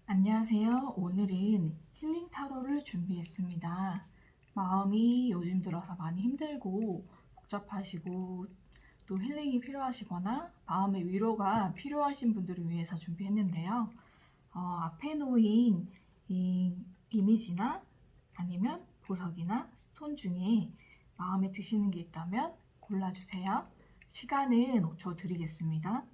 안녕하세요. 오늘은 힐링 타로를 준비했습니다. 마음이 요즘 들어서 많이 힘들고 복잡하시고 또 힐링이 필요하시거나 마음의 위로가 필요하신 분들을 위해서 준비했는데요. 앞에 놓인 이 이미지나 아니면 보석이나 스톤 중에 마음에 드시는 게 있다면 골라주세요. 시간은 5초 드리겠습니다.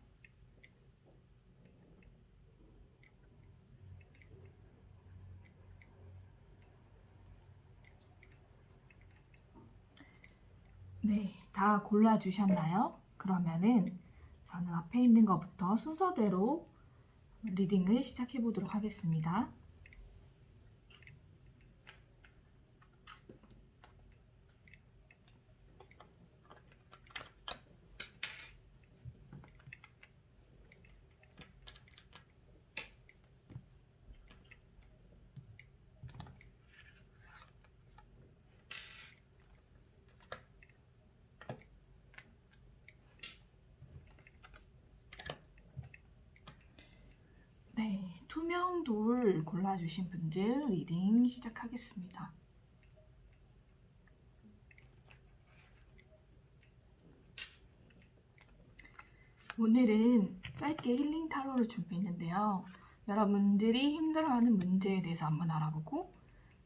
네, 다 골라주셨나요? 그러면은 저는 앞에 있는 것부터 순서대로 리딩을 시작해 보도록 하겠습니다. 네, 투명 돌 골라주신 분들 리딩 시작하겠습니다. 오늘은 짧게 힐링 타로를 준비했는데요. 여러분들이 힘들어하는 문제에 대해서 한번 알아보고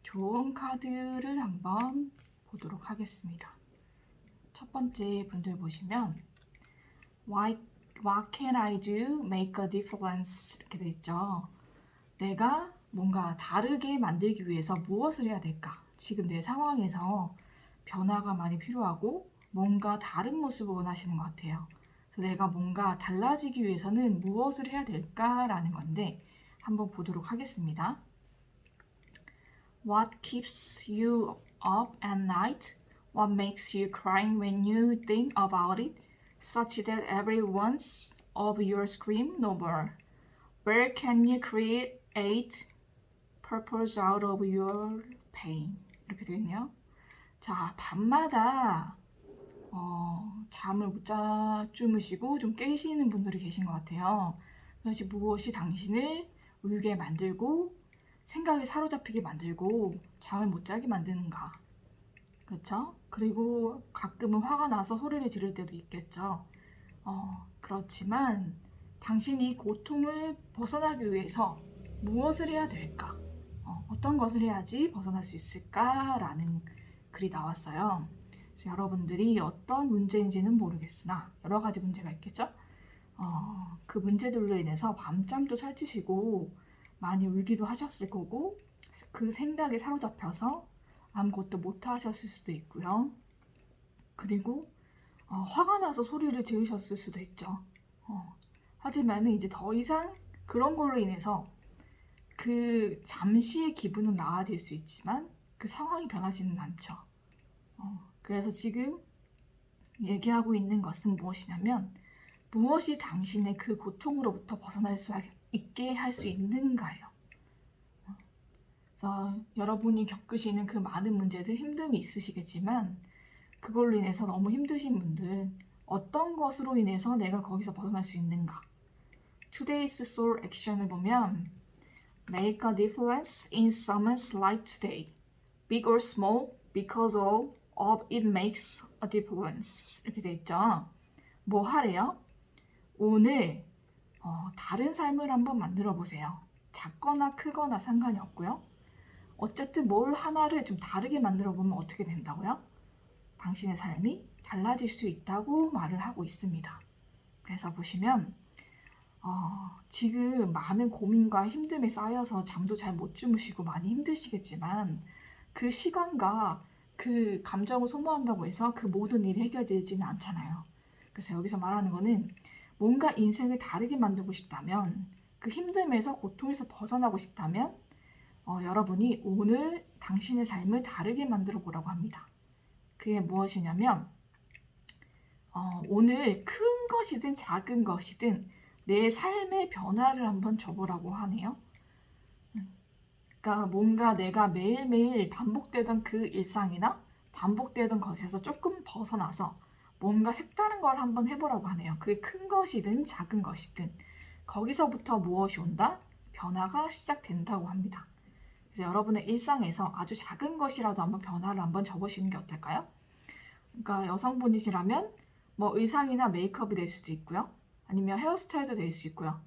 좋은 카드를 한번 보도록 하겠습니다. 첫 번째 분들 보시면 What can I do? Make a difference 이렇게 돼 있죠. 내가 뭔가 다르게 만들기 위해서 무엇을 해야 될까? 지금 내 상황에서 변화가 많이 필요하고 뭔가 다른 모습을 원하시는 것 같아요. 그래서 내가 뭔가 달라지기 위해서는 무엇을 해야 될까라는 건데 한번 보도록 하겠습니다. What keeps you up at night? What makes you cry when you think about it? Such that every once of your scream no more. Where can you create purpose out of your pain? 이렇게 되어 있네요. 자, 밤마다 잠을 못 주무시고 좀 깨시는 분들이 계신 것 같아요. 그래서 무엇이 당신을 울게 만들고 생각에 사로잡히게 만들고 잠을 못 자게 만드는가? 그렇죠? 그리고 가끔은 화가 나서 소리를 지를 때도 있겠죠. 그렇지만 당신이 고통을 벗어나기 위해서 무엇을 해야 될까? 어떤 것을 해야지 벗어날 수 있을까라는 글이 나왔어요. 그래서 여러분들이 어떤 문제인지는 모르겠으나 여러 가지 문제가 있겠죠? 그 문제들로 인해서 밤잠도 설치시고 많이 울기도 하셨을 거고 그 생각에 사로잡혀서 아무것도 못 하셨을 수도 있고요. 그리고 화가 나서 소리를 지르셨을 수도 있죠. 하지만 이제 더 이상 그런 걸로 인해서 그 잠시의 기분은 나아질 수 있지만 그 상황이 변하지는 않죠. 그래서 지금 얘기하고 있는 것은 무엇이냐면 무엇이 당신의 그 고통으로부터 벗어날 수 있게 할 수 있는가요? 그래서 여러분이 겪으시는 그 많은 문제들 힘듦이 있으시겠지만 그걸로 인해서 너무 힘드신 분들 어떤 것으로 인해서 내가 거기서 벗어날 수 있는가? Today's Soul Action을 보면 Make a difference in someone's life today. Big or small, because all of it makes a difference. 이렇게 돼 있죠. 뭐 하래요? 오늘 다른 삶을 한번 만들어 보세요. 작거나 크거나 상관이 없고요. 어쨌든 뭘 하나를 좀 다르게 만들어 보면 어떻게 된다고요? 당신의 삶이 달라질 수 있다고 말을 하고 있습니다. 그래서 보시면 지금 많은 고민과 힘듦에 쌓여서 잠도 잘 못 주무시고 많이 힘드시겠지만 그 시간과 그 감정을 소모한다고 해서 그 모든 일이 해결되지는 않잖아요. 그래서 여기서 말하는 거는 뭔가 인생을 다르게 만들고 싶다면 그 힘듦에서 고통에서 벗어나고 싶다면 여러분이 오늘 당신의 삶을 다르게 만들어 보라고 합니다. 그게 무엇이냐면 오늘 큰 것이든 작은 것이든 내 삶의 변화를 한번 줘보라고 하네요. 그러니까 뭔가 내가 매일매일 반복되던 그 일상이나 반복되던 것에서 조금 벗어나서 뭔가 색다른 걸 한번 해보라고 하네요. 그게 큰 것이든 작은 것이든 거기서부터 무엇이 온다? 변화가 시작된다고 합니다. 그래서 여러분의 일상에서 아주 작은 것이라도 한번 변화를 한번 줘보시는 게 어떨까요? 그러니까 여성분이시라면 뭐 의상이나 메이크업이 될 수도 있고요. 아니면 헤어스타일도 될 수 있고요.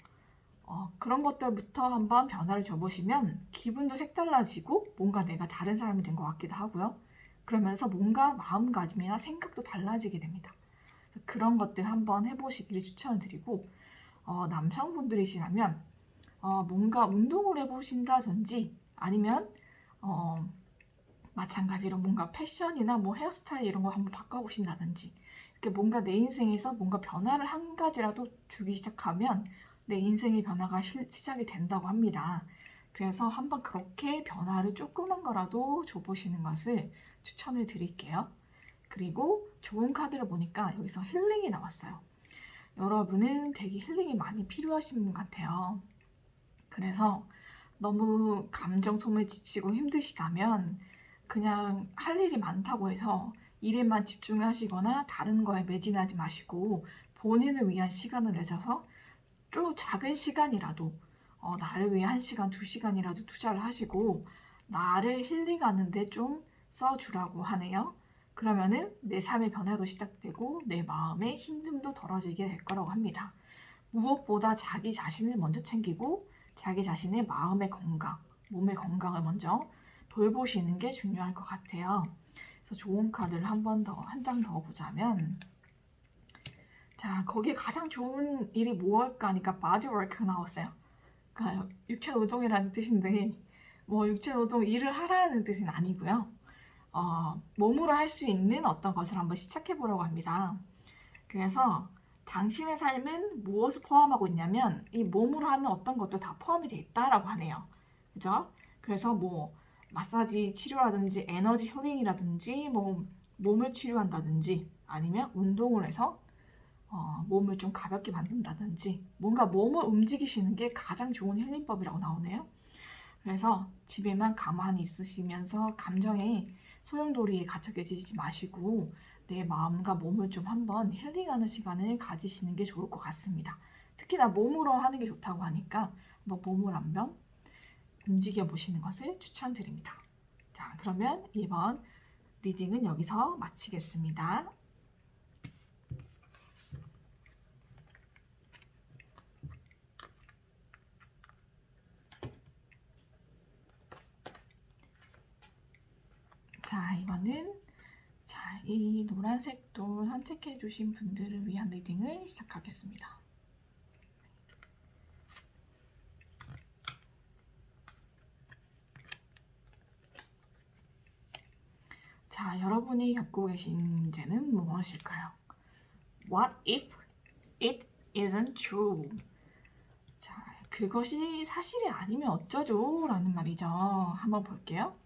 그런 것들부터 한번 변화를 줘보시면 기분도 색달라지고 뭔가 내가 다른 사람이 된 것 같기도 하고요. 그러면서 뭔가 마음가짐이나 생각도 달라지게 됩니다. 그런 것들 한번 해보시기를 추천드리고 남성분들이시라면 뭔가 운동을 해보신다든지 아니면 마찬가지로 뭔가 패션이나 뭐 헤어스타일 이런 거 한번 바꿔보신다든지 이렇게 뭔가 내 인생에서 뭔가 변화를 한 가지라도 주기 시작하면 내 인생의 변화가 시작이 된다고 합니다. 그래서 한번 그렇게 변화를 조그만 거라도 줘보시는 것을 추천을 드릴게요. 그리고 좋은 카드를 보니까 여기서 힐링이 나왔어요. 여러분은 되게 힐링이 많이 필요하신 분 같아요. 그래서 너무 감정 소모에 지치고 힘드시다면 그냥 할 일이 많다고 해서 일에만 집중하시거나 다른 거에 매진하지 마시고 본인을 위한 시간을 내셔서 좀 작은 시간이라도 나를 위해 1시간, 2시간이라도 투자를 하시고 나를 힐링하는데 좀 써주라고 하네요. 그러면은 내 삶의 변화도 시작되고 내 마음의 힘듦도 덜어지게 될 거라고 합니다. 무엇보다 자기 자신을 먼저 챙기고 자기 자신의 마음의 건강, 몸의 건강을 먼저 돌보시는 게 중요할 것 같아요. 그래서 좋은 카드를 한 장 더 보자면 자, 거기에 가장 좋은 일이 무엇일까 하니까 bodywork 나왔어요. 그러니까 육체 노동이라는 뜻인데 뭐 육체 노동 일을 하라는 뜻은 아니고요. 몸으로 할 수 있는 어떤 것을 한번 시작해 보려고 합니다. 그래서 당신의 삶은 무엇을 포함하고 있냐면 이 몸으로 하는 어떤 것도 다 포함이 돼 있다라고 하네요. 그죠? 그래서 뭐 마사지 치료라든지 에너지 힐링이라든지 뭐 몸을 치료한다든지 아니면 운동을 해서 몸을 좀 가볍게 만든다든지 뭔가 몸을 움직이시는 게 가장 좋은 힐링법이라고 나오네요. 그래서 집에만 가만히 있으시면서 감정에 소용돌이에 갇혀 계시지 마시고 내 마음과 몸을 좀 한번 힐링하는 시간을 가지시는 게 좋을 것 같습니다. 특히나 몸으로 하는 게 좋다고 하니까 한번 몸을 한번 움직여 보시는 것을 추천드립니다. 자, 그러면 이번 리딩은 여기서 마치겠습니다. 자, 이번은 이 노란색 돌 선택해 주신 분들을 위한 리딩을 시작하겠습니다. 자, 여러분이 겪고 계신 문제는 무엇일까요? What if it isn't true? 자, 그것이 사실이 아니면 어쩌죠? 라는 말이죠. 한번 볼게요.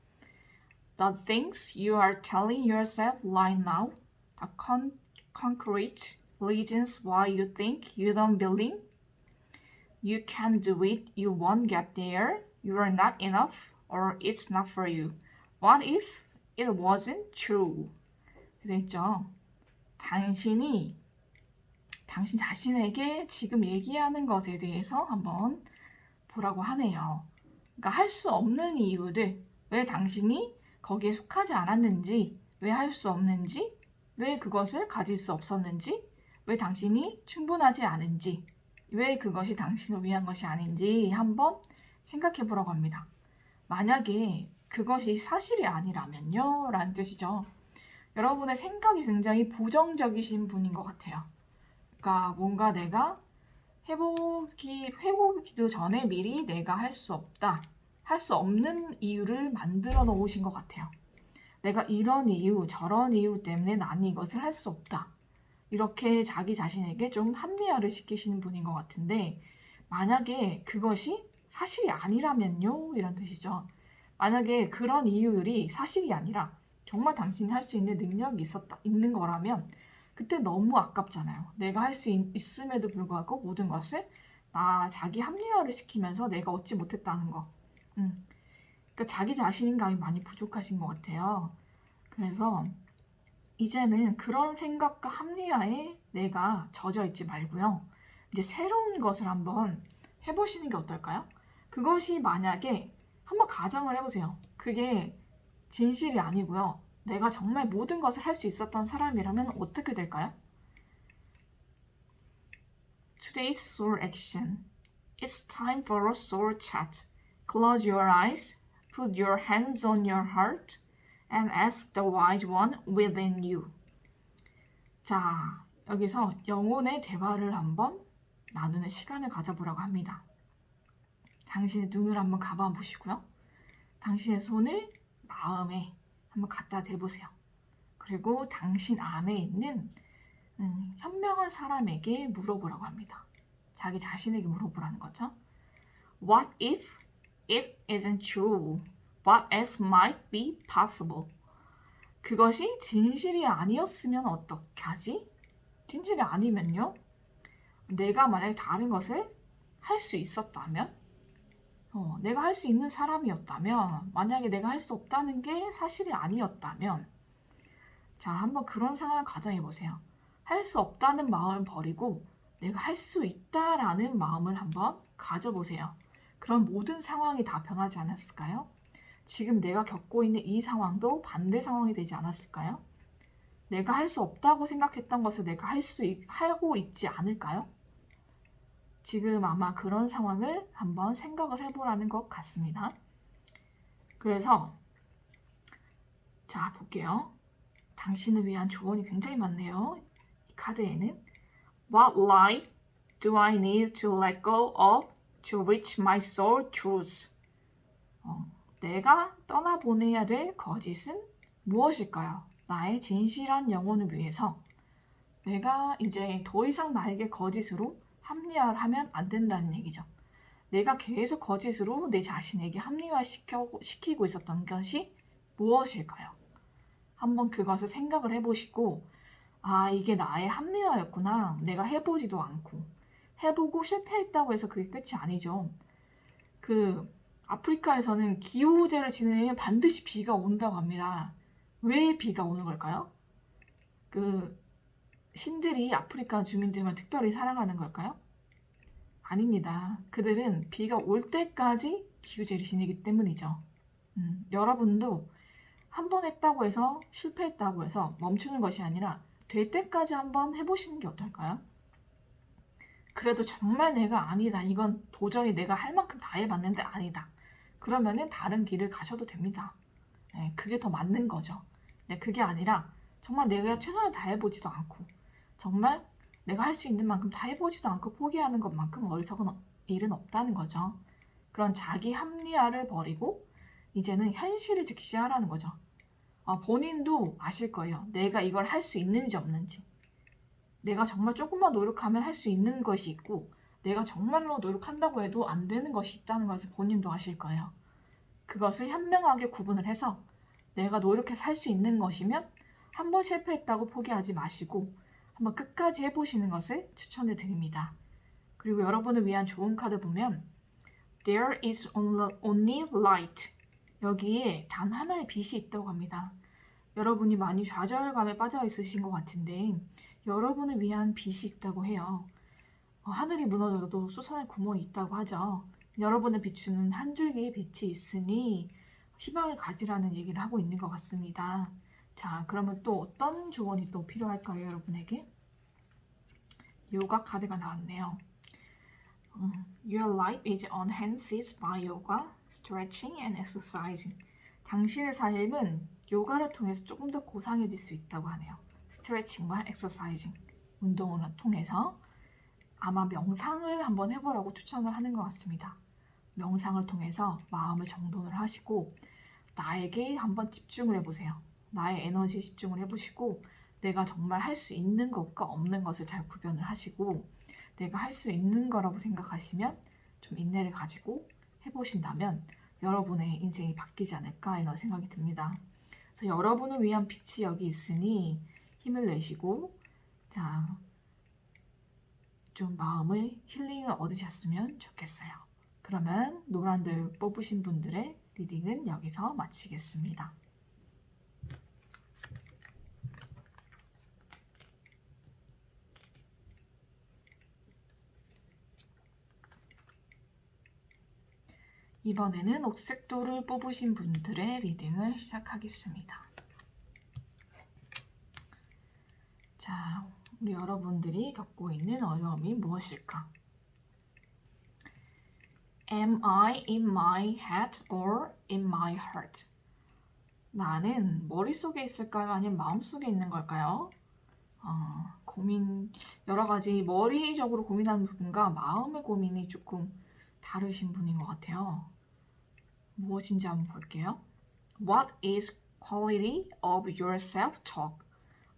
The things you are telling yourself right now, the concrete reasons why you think you don't believe you can do it, you won't get there, you are not enough, or it's not for you. What if it wasn't true? 되죠? 당신 자신에게 지금 얘기하는 것에 대해서 한번 보라고 하네요. 그러니까 할 수 없는 이유들, 왜 당신이 거기에 속하지 않았는지, 왜 할 수 없는지, 왜 그것을 가질 수 없었는지, 왜 당신이 충분하지 않은지, 왜 그것이 당신을 위한 것이 아닌지 한번 생각해 보라고 합니다. 만약에 그것이 사실이 아니라면요? 라는 뜻이죠. 여러분의 생각이 굉장히 부정적이신 분인 것 같아요. 그러니까 뭔가 내가 해보기도 전에 미리 내가 할 수 없다, 할 수 없는 이유를 만들어 놓으신 것 같아요. 내가 이런 이유, 저런 이유 때문에 나는 이것을 할 수 없다. 이렇게 자기 자신에게 좀 합리화를 시키시는 분인 것 같은데 만약에 그것이 사실이 아니라면요? 이런 뜻이죠. 만약에 그런 이유들이 사실이 아니라 정말 당신이 할 수 있는 능력이 있는 거라면 그때 너무 아깝잖아요. 내가 할 수 있음에도 불구하고 모든 것을 자기 합리화를 시키면서 내가 얻지 못했다는 거. 그러니까 자기 자신감이 많이 부족하신 것 같아요. 그래서 이제는 그런 생각과 합리화에 내가 젖어 있지 말고요. 이제 새로운 것을 한번 해보시는 게 어떨까요? 그것이 만약에 한번 가정을 해보세요. 그게 진실이 아니고요. 내가 정말 모든 것을 할 수 있었던 사람이라면 어떻게 될까요? Today's soul action. It's time for a soul chat. Close your eyes, put your hands on your heart, and ask the wise one within you. 자, 여기서 영혼의 대화를 한번 나누는 시간을 가져보라고 합니다. 당신의 눈을 한번 감아 보시고요. 당신의 손을 마음에 한번 갖다 대보세요. 그리고 당신 안에 있는 현명한 사람에게 물어보라고 합니다. 자기 자신에게 물어보라는 거죠. What if it isn't true? What else might be possible? 그것이 진실이 아니었으면 어떻게 하지? 진실이 아니면요? 내가 만약에 다른 것을 할 수 있었다면? 내가 할 수 있는 사람이었다면? 만약에 내가 할 수 없다는 게 사실이 아니었다면? 자, 한번 그런 상황을 가정해 보세요. 할 수 없다는 마음을 버리고 내가 할 수 있다라는 마음을 한번 가져보세요. 그럼 모든 상황이 다 변하지 않았을까요? 지금 내가 겪고 있는 이 상황도 반대 상황이 되지 않았을까요? 내가 할 수 없다고 생각했던 것을 내가 하고 있지 않을까요? 지금 아마 그런 상황을 한번 생각을 해보라는 것 같습니다. 그래서 자, 볼게요. 당신을 위한 조언이 굉장히 많네요. 이 카드에는 What life do I need to let go of to reach my soul truth? 내가 떠나보내야 될 거짓은 무엇일까요? 나의 진실한 영혼을 위해서 내가 이제 더 이상 나에게 거짓으로 합리화를 하면 안 된다는 얘기죠. 내가 계속 거짓으로 내 자신에게 합리화시키고 있었던 것이 무엇일까요? 한번 그것을 생각을 해보시고 아, 이게 나의 합리화였구나. 내가 해보지도 않고 해보고 실패했다고 해서 그게 끝이 아니죠. 아프리카에서는 기후제를 지내면 반드시 비가 온다고 합니다. 왜 비가 오는 걸까요? 신들이 아프리카 주민들만 특별히 사랑하는 걸까요? 아닙니다. 그들은 비가 올 때까지 기후제를 지내기 때문이죠. 여러분도 한 번 했다고 해서 실패했다고 해서 멈추는 것이 아니라 될 때까지 한번 해보시는 게 어떨까요? 그래도 정말 내가 아니다. 이건 도저히 내가 할 만큼 다 해봤는데 아니다. 그러면은 다른 길을 가셔도 됩니다. 네, 그게 더 맞는 거죠. 네, 그게 아니라 정말 내가 최선을 다해보지도 않고 정말 내가 할 수 있는 만큼 다 해보지도 않고 포기하는 것만큼 어리석은 일은 없다는 거죠. 그런 자기 합리화를 버리고 이제는 현실을 직시하라는 거죠. 본인도 아실 거예요. 내가 이걸 할 수 있는지 없는지. 내가 정말 조금만 노력하면 할 수 있는 것이 있고 내가 정말로 노력한다고 해도 안 되는 것이 있다는 것을 본인도 아실 거예요. 그것을 현명하게 구분을 해서 내가 노력해서 할 수 있는 것이면 한번 실패했다고 포기하지 마시고 한번 끝까지 해보시는 것을 추천해 드립니다. 그리고 여러분을 위한 좋은 카드 보면 There is only light. 여기에 단 하나의 빛이 있다고 합니다. 여러분이 많이 좌절감에 빠져 있으신 것 같은데 여러분을 위한 빛이 있다고 해요. 하늘이 무너져도 솟아날 구멍이 있다고 하죠. 여러분을 비추는 한 줄기의 빛이 있으니 희망을 가지라는 얘기를 하고 있는 것 같습니다. 자, 그러면 또 어떤 조언이 또 필요할까요, 여러분에게? 요가 카드가 나왔네요. Your life is enhanced by yoga, stretching and exercising. 당신의 삶은 요가를 통해서 조금 더 고상해질 수 있다고 하네요. 스트레칭과 엑서사이징, 운동을 통해서 아마 명상을 한번 해보라고 추천을 하는 것 같습니다. 명상을 통해서 마음을 정돈을 하시고 나에게 한번 집중을 해보세요. 나의 에너지에 집중을 해보시고 내가 정말 할 수 있는 것과 없는 것을 잘 구별을 하시고 내가 할 수 있는 거라고 생각하시면 좀 인내를 가지고 해보신다면 여러분의 인생이 바뀌지 않을까 이런 생각이 듭니다. 그래서 여러분을 위한 빛이 여기 있으니 힘을 내시고 자, 좀 마음을 힐링을 얻으셨으면 좋겠어요. 그러면 노란들 뽑으신 분들의 리딩은 여기서 마치겠습니다. 이번에는 옥색돌을 뽑으신 분들의 리딩을 시작하겠습니다. 자, 우리 여러분들이 겪고 있는 어려움이 무엇일까? Am I in my head or in my heart? 나는 머릿속에 있을까요? 아니면 마음속에 있는 걸까요? 고민, 여러 가지 머리적으로 고민하는 부분과 마음의 고민이 조금 다르신 분인 것 같아요. 무엇인지 한번 볼게요. What is quality of your self-talk?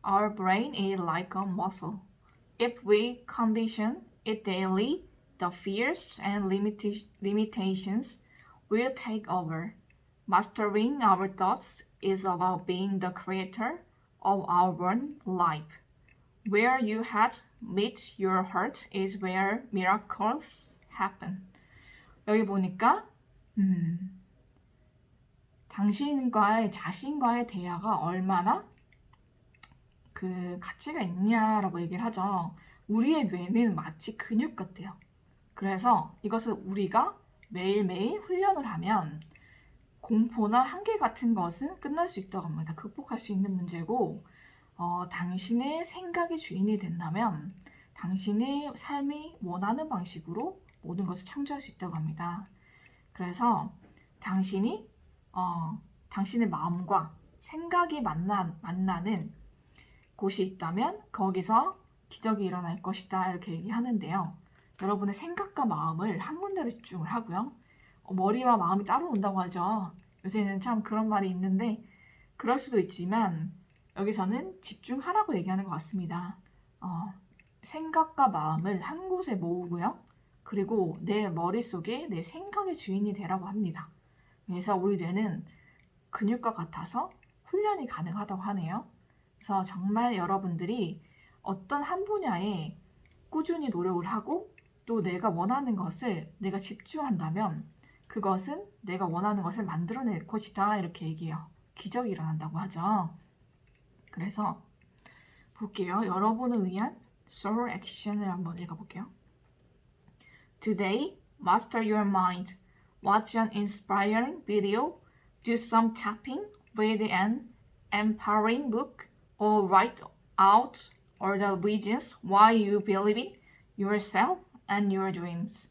Our brain is like a muscle. If we condition it daily, the fears and limitations will take over. Mastering our thoughts is about being the creator of our own life. Where your head meets your heart is where miracles happen. 여기 보니까 당신과의 자신과의 대화가 얼마나 그 가치가 있냐라고 얘기를 하죠. 우리의 뇌는 마치 근육 같대요. 그래서 이것을 우리가 매일매일 훈련을 하면 공포나 한계 같은 것은 끝날 수 있다고 합니다. 극복할 수 있는 문제고 당신의 생각의 주인이 된다면 당신의 삶이 원하는 방식으로 모든 것을 창조할 수 있다고 합니다. 그래서 당신이 당신의 마음과 생각이 만나는 곳이 있다면 거기서 기적이 일어날 것이다 이렇게 얘기하는데요. 여러분의 생각과 마음을 한 군데로 집중을 하고요. 머리와 마음이 따로 논다고 하죠. 요새는 참 그런 말이 있는데 그럴 수도 있지만 여기서는 집중하라고 얘기하는 것 같습니다. 생각과 마음을 한 곳에 모으고요. 그리고 내 머릿속에 내 생각의 주인이 되라고 합니다. 그래서 우리 뇌는 근육과 같아서 훈련이 가능하다고 하네요. 그래서 정말 여러분들이 어떤 한 분야에 꾸준히 노력을 하고 또 내가 원하는 것을 내가 집중한다면 그것은 내가 원하는 것을 만들어낼 것이다 이렇게 얘기해요. 기적이 일어난다고 하죠. 그래서 볼게요. 여러분을 위한 soul action을 한번 읽어볼게요. Today, master your mind. Watch an inspiring video, do some tapping, read an empowering book, or write out all the reasons why you believe yourself and your dreams.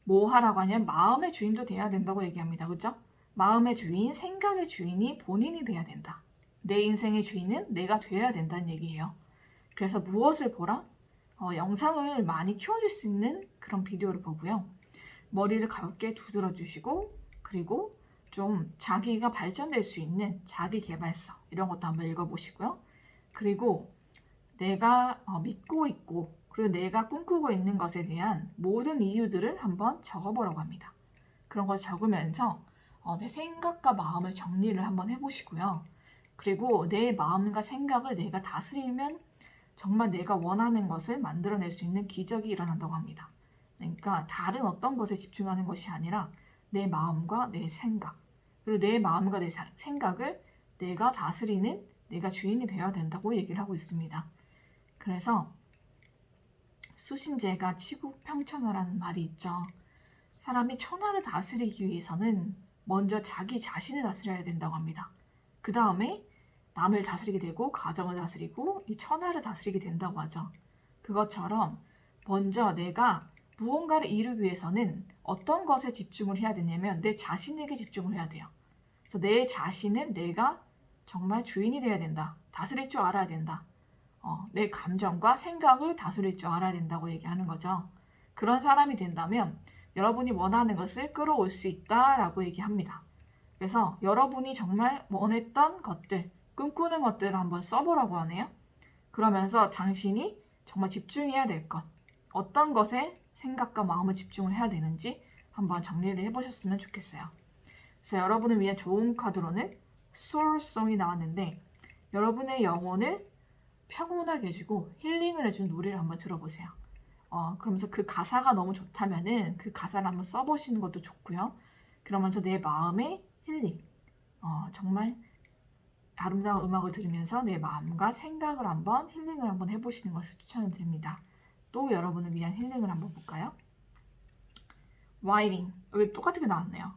뭐 하라고 하냐면 마음의 주인도 돼야 된다고 얘기합니다. 그죠? 마음의 주인, 생각의 주인이 본인이 돼야 된다. 내 인생의 주인은 내가 돼야 된다는 얘기예요. 그래서 무엇을 보라? 영상을 많이 키워줄 수 있는 그런 비디오를 보고요. 머리를 가볍게 두드려 주시고 그리고 좀 자기가 발전될 수 있는 자기 개발서 이런 것도 한번 읽어보시고요. 그리고 내가 믿고 있고 그리고 내가 꿈꾸고 있는 것에 대한 모든 이유들을 한번 적어보라고 합니다. 그런 걸 적으면서 내 생각과 마음을 정리를 한번 해보시고요. 그리고 내 마음과 생각을 내가 다스리면 정말 내가 원하는 것을 만들어낼 수 있는 기적이 일어난다고 합니다. 그러니까 다른 어떤 것에 집중하는 것이 아니라 내 마음과 내 생각 그리고 내 마음과 내 생각을 내가 다스리는 내가 주인이 되어야 된다고 얘기를 하고 있습니다. 그래서 수신제가 치국평천하라는 말이 있죠. 사람이 천하를 다스리기 위해서는 먼저 자기 자신을 다스려야 된다고 합니다. 그 다음에 남을 다스리게 되고 가정을 다스리고 이 천하를 다스리게 된다고 하죠. 그것처럼 먼저 내가 무언가를 이루기 위해서는 어떤 것에 집중을 해야 되냐면 내 자신에게 집중을 해야 돼요. 그래서 내 자신은 내가 정말 주인이 돼야 된다. 다스릴 줄 알아야 된다. 내 감정과 생각을 다스릴 줄 알아야 된다고 얘기하는 거죠. 그런 사람이 된다면 여러분이 원하는 것을 끌어올 수 있다라고 얘기합니다. 그래서 여러분이 정말 원했던 것들, 꿈꾸는 것들을 한번 써보라고 하네요. 그러면서 당신이 정말 집중해야 될 것, 어떤 것에 생각과 마음을 집중을 해야 되는지 한번 정리를 해보셨으면 좋겠어요. 그래서 여러분을 위한 좋은 카드로는 소울송이 나왔는데 여러분의 영혼을 평온하게 해주고 힐링을 해준 노래를 한번 들어보세요. 그러면서 그 가사가 너무 좋다면은 그 가사를 한번 써보시는 것도 좋고요. 그러면서 내 마음의 힐링, 정말 아름다운 음악을 들으면서 내 마음과 생각을 한번 힐링을 한번 해보시는 것을 추천을 드립니다. 또 여러분을 위한 힐링을 한번 볼까요? writing. 여기 똑같게 나왔네요.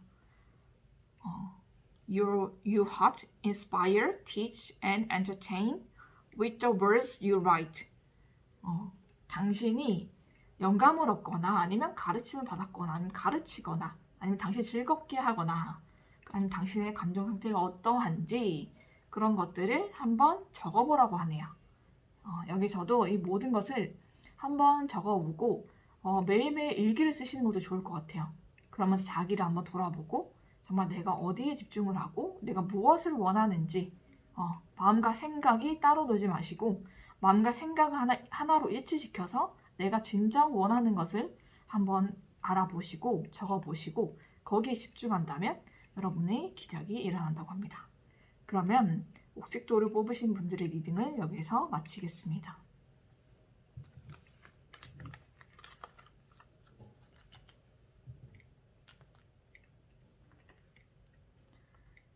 You heart inspire, teach, and entertain with the words you write. 당신이 영감을 얻거나 아니면 가르침을 받았거나 아니면 가르치거나 아니면 당신이 즐겁게 하거나 아니면 당신의 감정 상태가 어떠한지 그런 것들을 한번 적어보라고 하네요. 여기서도 이 모든 것을 한번 적어보고 매일매일 일기를 쓰시는 것도 좋을 것 같아요. 그러면서 자기를 한번 돌아보고 정말 내가 어디에 집중을 하고 내가 무엇을 원하는지 마음과 생각이 따로 놀지 마시고 마음과 생각을 하나로 일치시켜서 내가 진정 원하는 것을 한번 알아보시고 적어보시고 거기에 집중한다면 여러분의 기적이 일어난다고 합니다. 그러면 옥색도를 뽑으신 분들의 리딩을 여기서 마치겠습니다.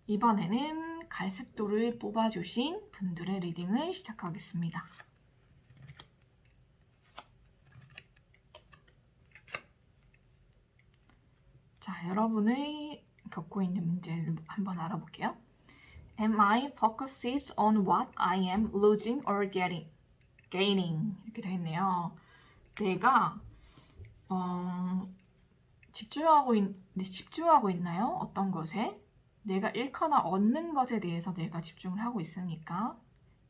이번에는 갈색도를 뽑아주신 분들의 리딩을 시작하겠습니다. 자, 여러분의 겪고 있는 문제를 한번 알아볼게요. Am I focused on what I am losing or gaining? 이렇게 되어 있네요. 내가 집중하고 있나요? 어떤 것에? 내가 잃거나 얻는 것에 대해서 내가 집중을 하고 있으니까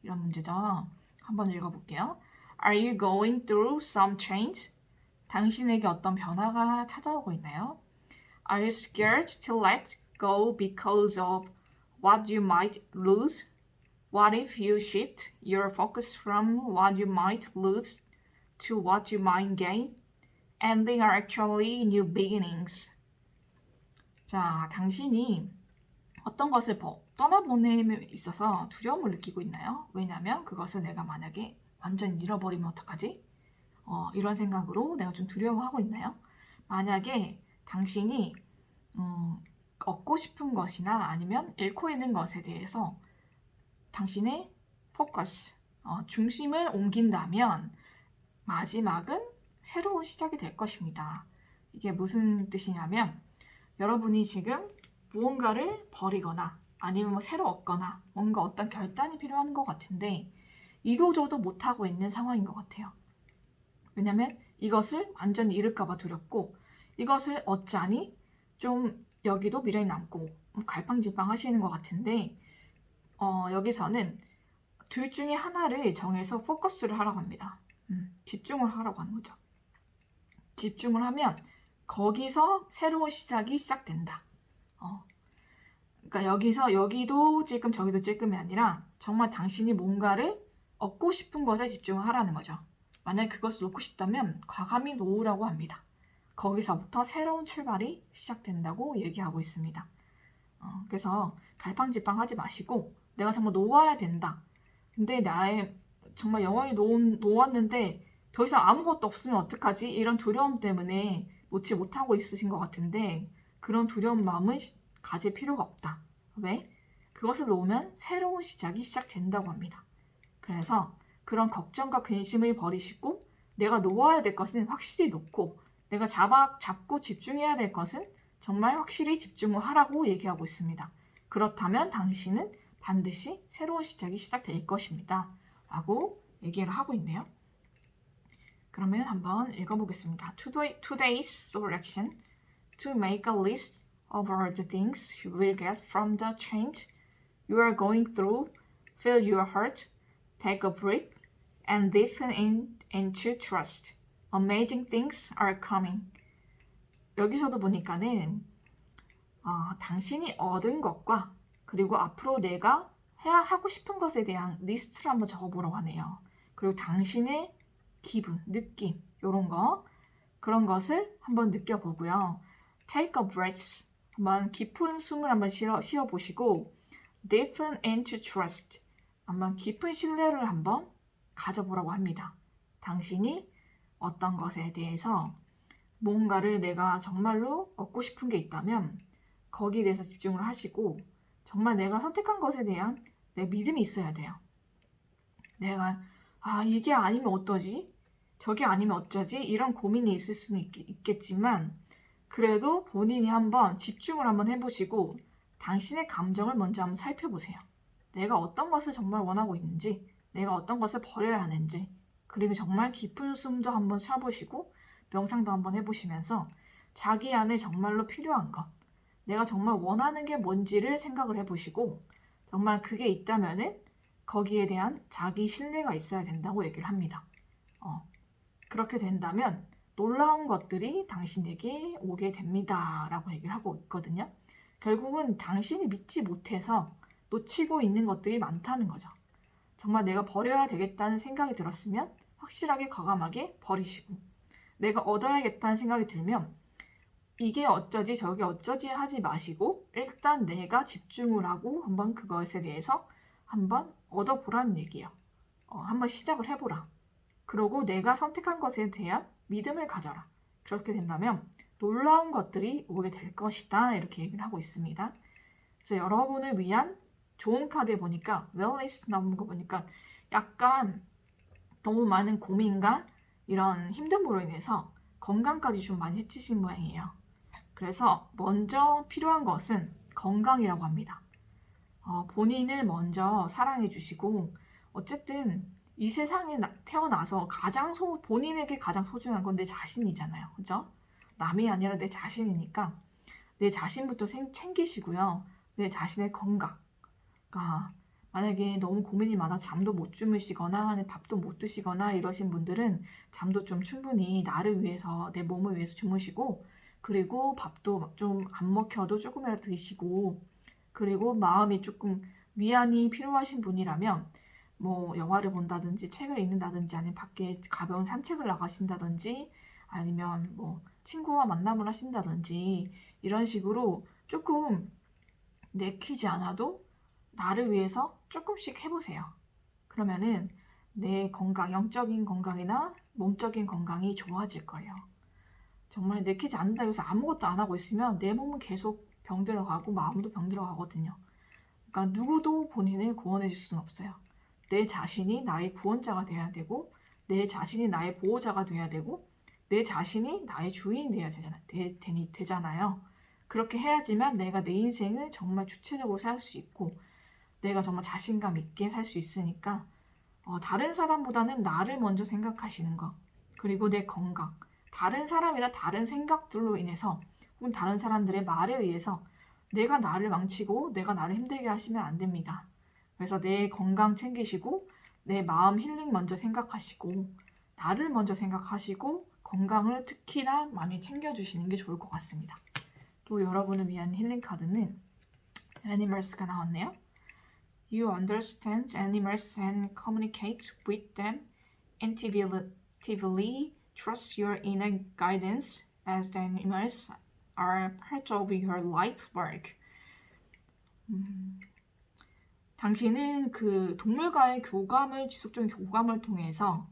이런 문제죠. 한번 읽어볼게요. Are you going through some change? 당신에게 어떤 변화가 찾아오고 있나요? Are you scared to let go because of what you might lose? What if you shift your focus from what you might lose to what you might gain? And they are actually new beginnings. 자, 당신이 어떤 것을 떠나보냄에 있어서 두려움을 느끼고 있나요? 왜냐하면 그것을 내가 만약에 완전 잃어버리면 어떡하지? 이런 생각으로 내가 좀 두려워하고 있나요? 만약에 당신이 얻고 싶은 것이나 아니면 잃고 있는 것에 대해서 당신의 포커스, 중심을 옮긴다면 마지막은 새로운 시작이 될 것입니다. 이게 무슨 뜻이냐면 여러분이 지금 무언가를 버리거나 아니면 새로 얻거나 뭔가 어떤 결단이 필요한 것 같은데 이도저도 못하고 있는 상황인 것 같아요. 왜냐면 이것을 완전히 잃을까봐 두렵고 이것을 얻자니 좀 여기도 미련이 남고 갈팡질팡 하시는 것 같은데 여기서는 둘 중에 하나를 정해서 포커스를 하라고 합니다. 집중을 하라고 하는 거죠. 집중을 하면 거기서 새로운 시작이 시작된다. 그러니까 여기도 찔끔 저기도 찔끔이 아니라 정말 당신이 뭔가를 얻고 싶은 것에 집중을 하라는 거죠. 만약에 그것을 놓고 싶다면 과감히 놓으라고 합니다. 거기서부터 새로운 출발이 시작된다고 얘기하고 있습니다. 그래서 갈팡질팡 하지 마시고 내가 정말 놓아야 된다. 근데 나의 정말 영원히 놓았는데 더 이상 아무것도 없으면 어떡하지? 이런 두려움 때문에 놓지 못하고 있으신 것 같은데 그런 두려운 마음을 가질 필요가 없다. 왜? 그것을 놓으면 새로운 시작이 시작된다고 합니다. 그래서 그런 걱정과 근심을 버리시고 내가 놓아야 될 것은 확실히 놓고 내가 잡고 집중해야 될 것은 정말 확실히 집중을 하라고 얘기하고 있습니다. 그렇다면 당신은 반드시 새로운 시작이 시작될 것입니다. 라고 얘기를 하고 있네요. 그러면 한번 읽어보겠습니다. Today's selection to make a list of all the things you will get from the change you are going through. Fill your heart, take a breath, and deepen into trust. Amazing things are coming. 여기서도 보니까는 당신이 얻은 것과 그리고 앞으로 내가 하고 싶은 것에 대한 리스트를 한번 적어보라고 하네요. 그리고 당신의 기분, 느낌 이런 거 그런 것을 한번 느껴보고요. Take a breath. 한번 깊은 숨을 한번 쉬어보시고 Deepen into trust. 한번 깊은 신뢰를 한번 가져보라고 합니다. 당신이 어떤 것에 대해서 뭔가를 내가 정말로 얻고 싶은 게 있다면 거기에 대해서 집중을 하시고 정말 내가 선택한 것에 대한 내 믿음이 있어야 돼요. 내가 이게 아니면 어떠지? 저게 아니면 어쩌지? 이런 고민이 있을 수는 있겠지만 그래도 본인이 한번 집중을 한번 해보시고 당신의 감정을 먼저 한번 살펴보세요. 내가 어떤 것을 정말 원하고 있는지, 내가 어떤 것을 버려야 하는지, 그리고 정말 깊은 숨도 한번 쉬어보시고 명상도 한번 해보시면서 자기 안에 정말로 필요한 것, 내가 정말 원하는 게 뭔지를 생각을 해보시고 정말 그게 있다면은 거기에 대한 자기 신뢰가 있어야 된다고 얘기를 합니다. 그렇게 된다면 놀라운 것들이 당신에게 오게 됩니다. 라고 얘기를 하고 있거든요. 결국은 당신이 믿지 못해서 놓치고 있는 것들이 많다는 거죠. 정말 내가 버려야 되겠다는 생각이 들었으면 확실하게 과감하게 버리시고, 내가 얻어야겠다는 생각이 들면 이게 어쩌지 저게 어쩌지 하지 마시고 일단 내가 집중을 하고 한번 그것에 대해서 한번 얻어보라는 얘기예요. 한번 시작을 해보라. 그리고 내가 선택한 것에 대한 믿음을 가져라. 그렇게 된다면 놀라운 것들이 오게 될 것이다. 이렇게 얘기를 하고 있습니다. 그래서 여러분을 위한 좋은 카드 보니까 웰니스 나온 거 보니까 약간 너무 많은 고민과 이런 힘듦으로 인해서 건강까지 좀 많이 해치신 모양이에요. 그래서 먼저 필요한 것은 건강이라고 합니다. 본인을 먼저 사랑해 주시고 어쨌든 이 세상에 태어나서 본인에게 가장 소중한 건 내 자신이잖아요. 그죠? 남이 아니라 내 자신이니까 내 자신부터 챙기시고요. 내 자신의 건강. 그러니까 만약에 너무 고민이 많아 잠도 못 주무시거나 밥도 못 드시거나 이러신 분들은 잠도 좀 충분히 나를 위해서 내 몸을 위해서 주무시고 그리고 밥도 좀 안 먹혀도 조금이라도 드시고 그리고 마음이 조금 위안이 필요하신 분이라면 뭐 영화를 본다든지 책을 읽는다든지 아니면 밖에 가벼운 산책을 나가신다든지 아니면 뭐 친구와 만남을 하신다든지 이런 식으로 조금 내키지 않아도 나를 위해서 조금씩 해보세요. 그러면은 내 건강, 영적인 건강이나 몸적인 건강이 좋아질 거예요. 정말 내키지 않는다 해서 아무것도 안 하고 있으면 내 몸은 계속 병들어가고 마음도 병들어가거든요. 그러니까 누구도 본인을 구원해 줄 수는 없어요. 내 자신이 나의 구원자가 돼야 되고 내 자신이 나의 보호자가 돼야 되고 내 자신이 나의 주인이 되잖아요. 그렇게 해야지만 내가 내 인생을 정말 주체적으로 살 수 있고 내가 정말 자신감 있게 살 수 있으니까 다른 사람보다는 나를 먼저 생각하시는 것 그리고 내 건강 다른 사람이나 다른 생각들로 인해서 혹은 다른 사람들의 말에 의해서 내가 나를 망치고 내가 나를 힘들게 하시면 안 됩니다. 그래서 내 건강 챙기시고 내 마음 힐링 먼저 생각하시고 나를 먼저 생각하시고 건강을 특히나 많이 챙겨주시는 게 좋을 것 같습니다. 또 여러분을 위한 힐링 카드는 애니멀스가 나왔네요. You understand animals and communicate with them intuitively. Trust your inner guidance as the animals are part of your life work. 당신은 그 동물과의 지속적인 교감을 통해서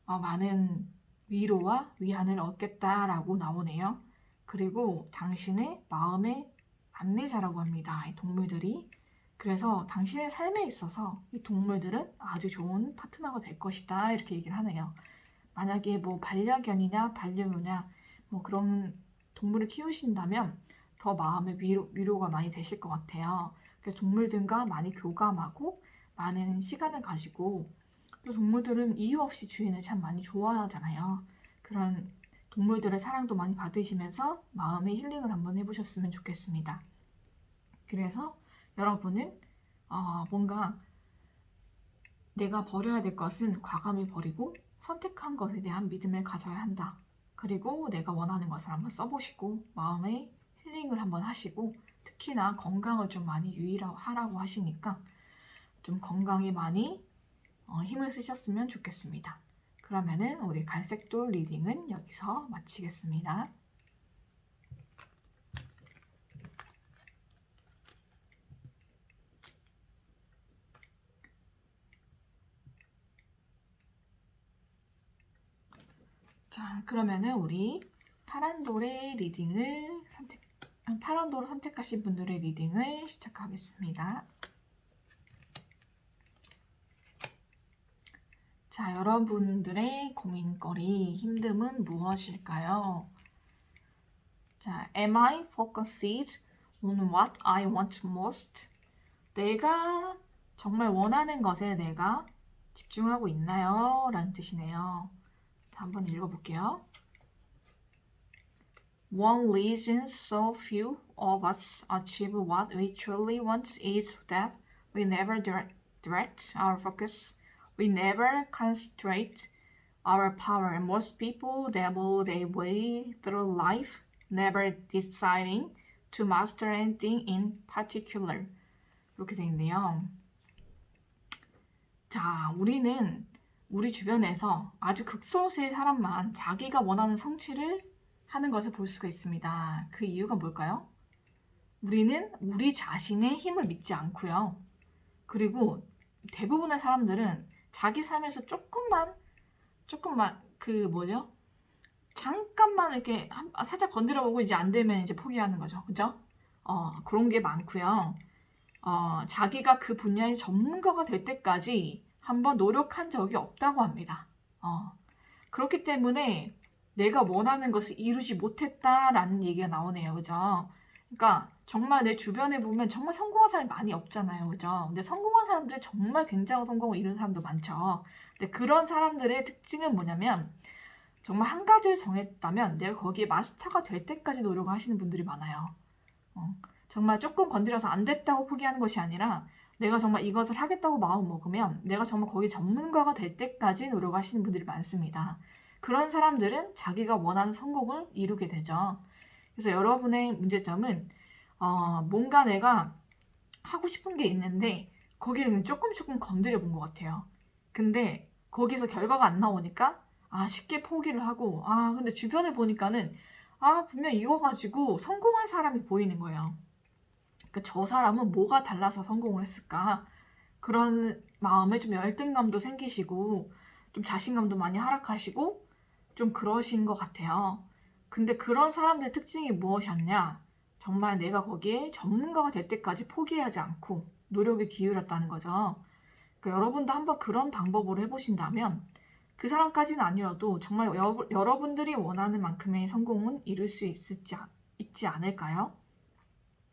많은 위로와 위안을 얻겠다라고 나오네요. 그리고 당신의 마음의 안내자라고 합니다. 이 동물들이. 그래서 당신의 삶에 있어서 이 동물들은 아주 좋은 파트너가 될 것이다. 이렇게 얘기를 하네요. 만약에 뭐 반려견이나 반려묘나 뭐 그런 동물을 키우신다면 더 마음의 위로가 많이 되실 것 같아요. 그래서 동물들과 많이 교감하고 많은 시간을 가지고 또 동물들은 이유 없이 주인을 참 많이 좋아하잖아요. 그런 동물들의 사랑도 많이 받으시면서 마음의 힐링을 한번 해보셨으면 좋겠습니다. 그래서 여러분은 뭔가 내가 버려야 될 것은 과감히 버리고 선택한 것에 대한 믿음을 가져야 한다. 그리고 내가 원하는 것을 한번 써보시고 마음의 힐링을 한번 하시고 특히나 건강을 좀 많이 유의하라고 하시니까 좀 건강에 많이 힘을 쓰셨으면 좋겠습니다. 그러면은 우리 갈색돌 리딩은 여기서 마치겠습니다. 자, 그러면은 우리 파란 돌의 리딩을 파란 돌을 선택하신 분들의 리딩을 시작하겠습니다. 자, 여러분들의 고민거리, 힘듦은 무엇일까요? 자, am I focused on what I want most? 내가 정말 원하는 것에 내가 집중하고 있나요? 라는 뜻이네요. 자, 한번 읽어볼게요. One reason so few of us achieve what we truly want is that we never direct our focus. We never concentrate our power. Most people dabble their way through life, never deciding to master anything in particular. 이렇게 되어 있네요. 자, 우리는 우리 주변에서 아주 극소수의 사람만 자기가 원하는 성취를 하는 것을 볼 수가 있습니다. 그 이유가 뭘까요? 우리는 우리 자신의 힘을 믿지 않고요. 그리고 대부분의 사람들은 자기 삶에서 조금만 잠깐만 이렇게 살짝 건드려보고 이제 안 되면 이제 포기하는 거죠. 그죠? 그런 게 많고요. 자기가 그 분야의 전문가가 될 때까지 한번 노력한 적이 없다고 합니다. 그렇기 때문에 내가 원하는 것을 이루지 못했다라는 얘기가 나오네요. 그죠? 그러니까 정말 내 주변에 보면 정말 성공한 사람이 많이 없잖아요. 그죠? 근데 성공한 사람들이 정말 굉장한 성공을 이룬 사람도 많죠. 근데 그런 사람들의 특징은 뭐냐면 정말 한 가지를 정했다면 내가 거기에 마스터가 될 때까지 노력을 하시는 분들이 많아요. 정말 조금 건드려서 안 됐다고 포기하는 것이 아니라 내가 정말 이것을 하겠다고 마음 먹으면 내가 정말 거기 전문가가 될 때까지 노력하시는 분들이 많습니다. 그런 사람들은 자기가 원하는 성공을 이루게 되죠. 그래서 여러분의 문제점은 뭔가 내가 하고 싶은 게 있는데 거기를 조금 건드려 본 것 같아요. 근데 거기서 결과가 안 나오니까 쉽게 포기를 하고 근데 주변에 보니까는 분명 이거 가지고 성공한 사람이 보이는 거예요. 그러니까 저 사람은 뭐가 달라서 성공을 했을까? 그런 마음에 좀 열등감도 생기시고 좀 자신감도 많이 하락하시고 좀 그러신 것 같아요. 근데 그런 사람들의 특징이 무엇이었냐? 정말 내가 거기에 전문가가 될 때까지 포기하지 않고 노력을 기울였다는 거죠. 그러니까 여러분도 한번 그런 방법으로 해보신다면 그 사람까지는 아니어도 정말 여러분들이 원하는 만큼의 성공은 이룰 수 있지 않을까요?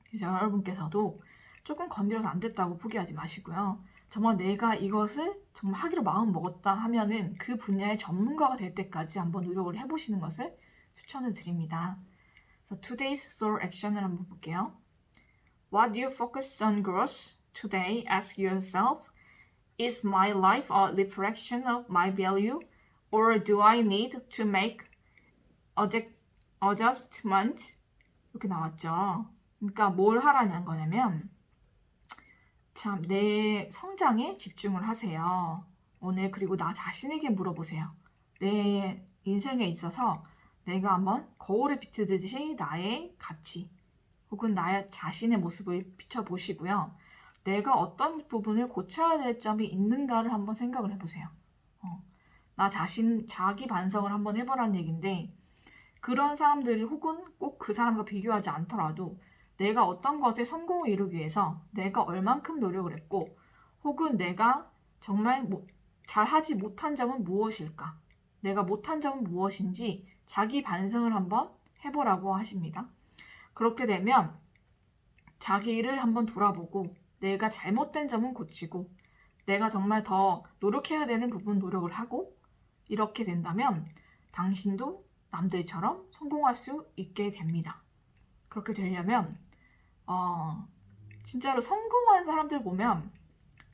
그래서 여러분께서도 조금 건드려서 안 됐다고 포기하지 마시고요. 정말 내가 이것을 정말 하기로 마음 먹었다 하면은 그 분야의 전문가가 될 때까지 한번 노력을 해보시는 것을 추천을 드립니다. 그래서 today's soul action을 한번 볼게요. What do you focus on growth today? Ask yourself, is my life a reflection of my value, or do I need to make adjustment? 이렇게 나왔죠. 그러니까 뭘 하라는 거냐면 참 내 성장에 집중을 하세요. 오늘 그리고 나 자신에게 물어보세요. 내 인생에 있어서 내가 한번 거울에 비추듯이 나의 가치 혹은 나의 자신의 모습을 비춰보시고요. 내가 어떤 부분을 고쳐야 될 점이 있는가를 한번 생각을 해보세요. 나 자신 자기 반성을 한번 해보라는 얘기인데 그런 사람들이 혹은 꼭 그 사람과 비교하지 않더라도 내가 어떤 것에 성공을 이루기 위해서 내가 얼만큼 노력을 했고 혹은 내가 정말 잘하지 못한 점은 무엇일까? 내가 못한 점은 무엇인지 자기 반성을 한번 해보라고 하십니다. 그렇게 되면 자기를 한번 돌아보고 내가 잘못된 점은 고치고 내가 정말 더 노력해야 되는 부분 노력을 하고 이렇게 된다면 당신도 남들처럼 성공할 수 있게 됩니다. 그렇게 되려면 진짜로 성공한 사람들 보면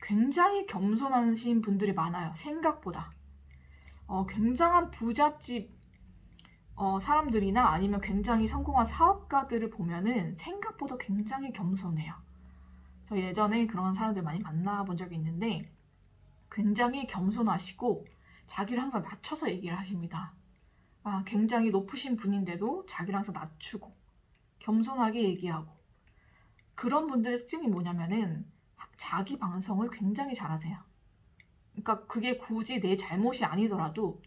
굉장히 겸손하신 분들이 많아요. 생각보다. 굉장한 부잣집 사람들이나 아니면 굉장히 성공한 사업가들을 보면은 생각보다 굉장히 겸손해요. 저 예전에 그런 사람들 많이 만나본 적이 있는데 굉장히 겸손하시고 자기를 항상 낮춰서 얘기를 하십니다. 굉장히 높으신 분인데도 자기를 항상 낮추고 겸손하게 얘기하고 그런 분들의 특징이 뭐냐면은 자기 반성을 굉장히 잘하세요. 그러니까 그게 굳이 내 잘못이 아니더라도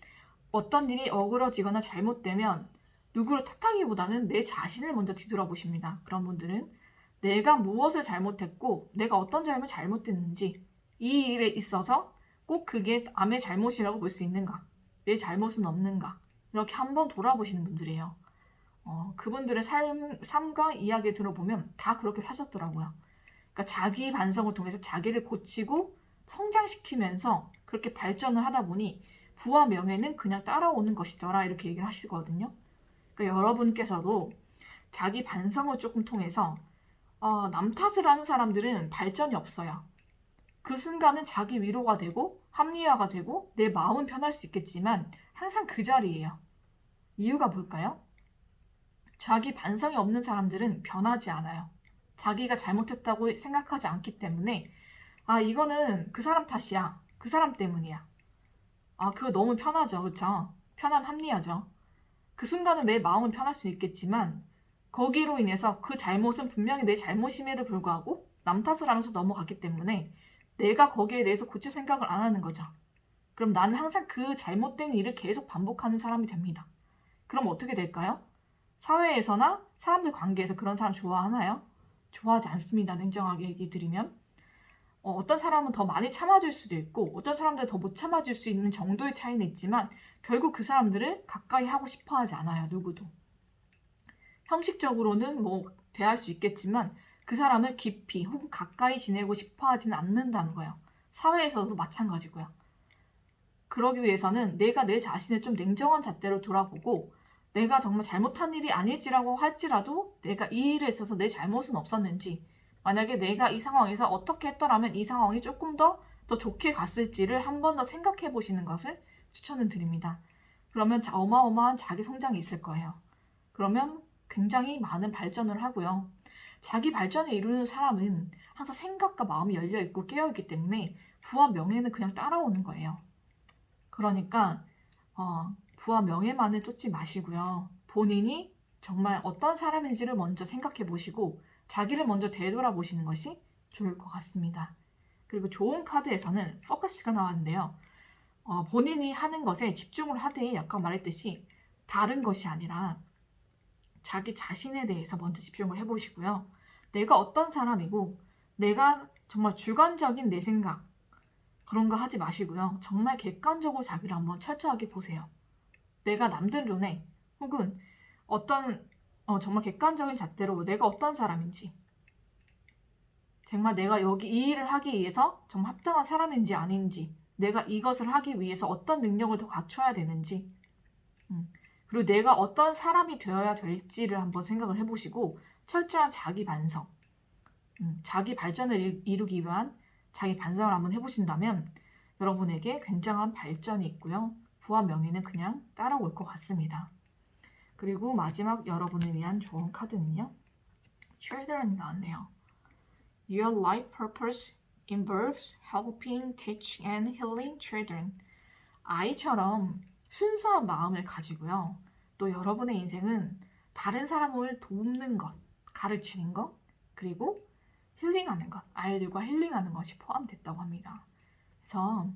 어떤 일이 어그러지거나 잘못되면 누구를 탓하기보다는 내 자신을 먼저 뒤돌아보십니다. 그런 분들은 내가 무엇을 잘못했고 내가 어떤 점을 잘못했는지 이 일에 있어서 꼭 그게 남의 잘못이라고 볼 수 있는가 내 잘못은 없는가 이렇게 한번 돌아보시는 분들이에요. 그분들의 삶과 이야기 들어보면 다 그렇게 사셨더라고요. 그러니까 자기 반성을 통해서 자기를 고치고 성장시키면서 그렇게 발전을 하다 보니 부와 명예는 그냥 따라오는 것이더라 이렇게 얘기를 하시거든요. 그러니까 여러분께서도 자기 반성을 조금 통해서 남 탓을 하는 사람들은 발전이 없어요. 그 순간은 자기 위로가 되고 합리화가 되고 내 마음은 편할 수 있겠지만 항상 그 자리예요. 이유가 뭘까요? 자기 반성이 없는 사람들은 변하지 않아요. 자기가 잘못했다고 생각하지 않기 때문에 이거는 그 사람 탓이야. 그 사람 때문이야. 그거 너무 편하죠. 그쵸? 편한 합리화죠. 그 순간은 내 마음은 편할 수 있겠지만 거기로 인해서 그 잘못은 분명히 내 잘못임에도 불구하고 남 탓을 하면서 넘어갔기 때문에 내가 거기에 대해서 고칠 생각을 안 하는 거죠. 그럼 나는 항상 그 잘못된 일을 계속 반복하는 사람이 됩니다. 그럼 어떻게 될까요? 사회에서나 사람들 관계에서 그런 사람 좋아하나요? 좋아하지 않습니다. 냉정하게 얘기 드리면. 어떤 사람은 더 많이 참아줄 수도 있고 어떤 사람들은 더 못 참아줄 수 있는 정도의 차이는 있지만 결국 그 사람들을 가까이 하고 싶어 하지 않아요. 누구도. 형식적으로는 대할 수 있겠지만 그 사람을 깊이 혹은 가까이 지내고 싶어 하지는 않는다는 거예요. 사회에서도 마찬가지고요. 그러기 위해서는 내가 내 자신을 좀 냉정한 잣대로 돌아보고 내가 정말 잘못한 일이 아닐지라고 할지라도 내가 이 일에 있어서 내 잘못은 없었는지 만약에 내가 이 상황에서 어떻게 했더라면 이 상황이 조금 더 좋게 갔을지를 한 번 더 생각해 보시는 것을 추천을 드립니다. 그러면 어마어마한 자기 성장이 있을 거예요. 그러면 굉장히 많은 발전을 하고요. 자기 발전을 이루는 사람은 항상 생각과 마음이 열려있고 깨어있기 때문에 부와 명예는 그냥 따라오는 거예요. 그러니까 부와 명예만을 쫓지 마시고요. 본인이 정말 어떤 사람인지를 먼저 생각해 보시고 자기를 먼저 되돌아보시는 것이 좋을 것 같습니다. 그리고 좋은 카드에서는 포커스가 나왔는데요. 본인이 하는 것에 집중을 하되 아까 말했듯이 다른 것이 아니라 자기 자신에 대해서 먼저 집중을 해보시고요. 내가 어떤 사람이고 내가 정말 주관적인 내 생각 그런 거 하지 마시고요. 정말 객관적으로 자기를 한번 철저하게 보세요. 내가 남들 눈에 혹은 어떤 정말 객관적인 잣대로 내가 어떤 사람인지 정말 내가 여기 이 일을 하기 위해서 정말 합당한 사람인지 아닌지 내가 이것을 하기 위해서 어떤 능력을 더 갖춰야 되는지 그리고 내가 어떤 사람이 되어야 될지를 한번 생각을 해보시고 철저한 자기 반성 자기 발전을 이루기 위한 자기 반성을 한번 해보신다면 여러분에게 굉장한 발전이 있고요. 부와 명예는 그냥 따라올 것 같습니다. 그리고 마지막 여러분을 위한 좋은 카드는요. Children이 나왔네요. Your life purpose involves helping, teaching, and healing children. 아이처럼 순수한 마음을 가지고요. 또 여러분의 인생은 다른 사람을 돕는 것, 가르치는 것, 그리고 힐링하는 것, 아이들과 힐링하는 것이 포함됐다고 합니다. 그래서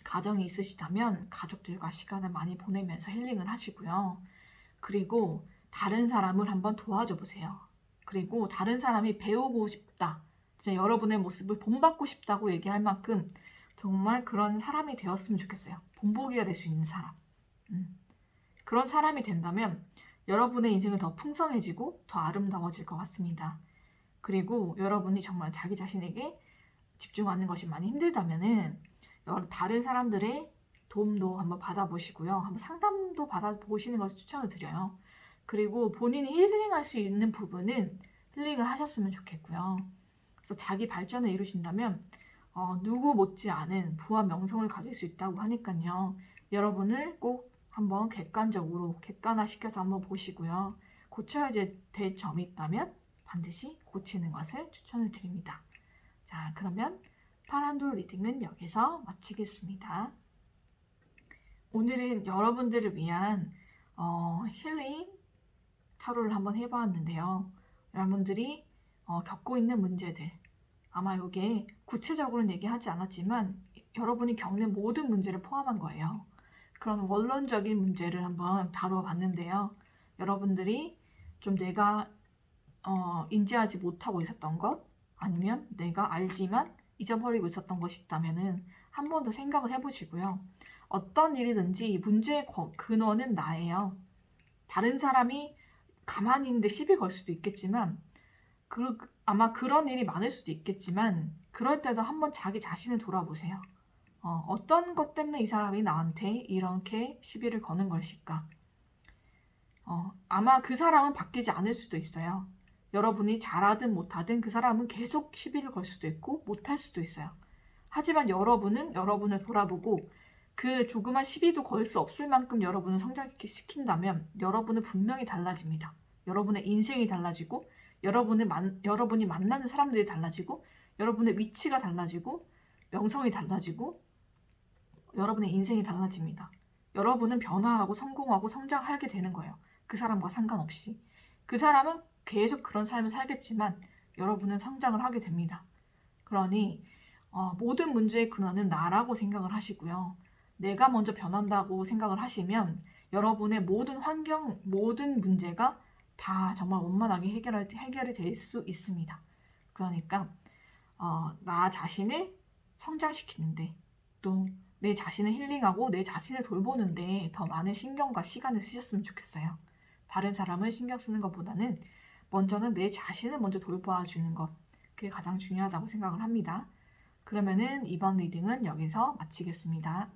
가정이 있으시다면 가족들과 시간을 많이 보내면서 힐링을 하시고요. 그리고 다른 사람을 한번 도와줘 보세요. 그리고 다른 사람이 배우고 싶다. 진짜 여러분의 모습을 본받고 싶다고 얘기할 만큼 정말 그런 사람이 되었으면 좋겠어요. 본보기가 될 수 있는 사람. 그런 사람이 된다면 여러분의 인생은 더 풍성해지고 더 아름다워질 것 같습니다. 그리고 여러분이 정말 자기 자신에게 집중하는 것이 많이 힘들다면은 다른 사람들의 도움도 한번 받아보시고요. 한번 상담도 받아보시는 것을 추천을 드려요. 그리고 본인이 힐링할 수 있는 부분은 힐링을 하셨으면 좋겠고요. 그래서 자기 발전을 이루신다면 누구 못지않은 부와 명성을 가질 수 있다고 하니까요. 여러분을 꼭 한번 객관화시켜서 한번 보시고요. 고쳐야 될 점이 있다면 반드시 고치는 것을 추천을 드립니다. 자, 그러면 파란돌 리딩은 여기서 마치겠습니다. 오늘은 여러분들을 위한 힐링 타로를 한번 해봤는데요. 여러분들이 겪고 있는 문제들 아마 이게 구체적으로는 얘기하지 않았지만 여러분이 겪는 모든 문제를 포함한 거예요. 그런 원론적인 문제를 한번 다뤄봤는데요. 여러분들이 좀 내가 인지하지 못하고 있었던 것 아니면 내가 알지만 잊어버리고 있었던 것이 있다면 한 번 더 생각을 해보시고요. 어떤 일이든지 문제의 근원은 나예요. 다른 사람이 가만히 있는데 시비 걸 수도 있겠지만 아마 그런 일이 많을 수도 있겠지만 그럴 때도 한번 자기 자신을 돌아보세요. 어떤 것 때문에 이 사람이 나한테 이렇게 시비를 거는 것일까? 아마 그 사람은 바뀌지 않을 수도 있어요. 여러분이 잘하든 못하든 그 사람은 계속 시비를 걸 수도 있고 못할 수도 있어요. 하지만 여러분은 여러분을 돌아보고 그 조그만 시비도 걸 수 없을 만큼 여러분을 성장시킨다면 여러분은 분명히 달라집니다. 여러분의 인생이 달라지고 여러분이 만나는 사람들이 달라지고 여러분의 위치가 달라지고 명성이 달라지고 여러분의 인생이 달라집니다. 여러분은 변화하고 성공하고 성장하게 되는 거예요. 그 사람과 상관없이. 그 사람은 계속 그런 삶을 살겠지만 여러분은 성장을 하게 됩니다. 그러니 모든 문제의 근원은 나라고 생각을 하시고요. 내가 먼저 변한다고 생각을 하시면 여러분의 모든 환경, 모든 문제가 다 정말 원만하게 해결이 될 수 있습니다. 그러니까 나 자신을 성장시키는데 또 내 자신을 힐링하고 내 자신을 돌보는데 더 많은 신경과 시간을 쓰셨으면 좋겠어요. 다른 사람을 신경 쓰는 것보다는 먼저는 내 자신을 먼저 돌봐주는 것, 그게 가장 중요하다고 생각을 합니다. 그러면은 이번 리딩은 여기서 마치겠습니다.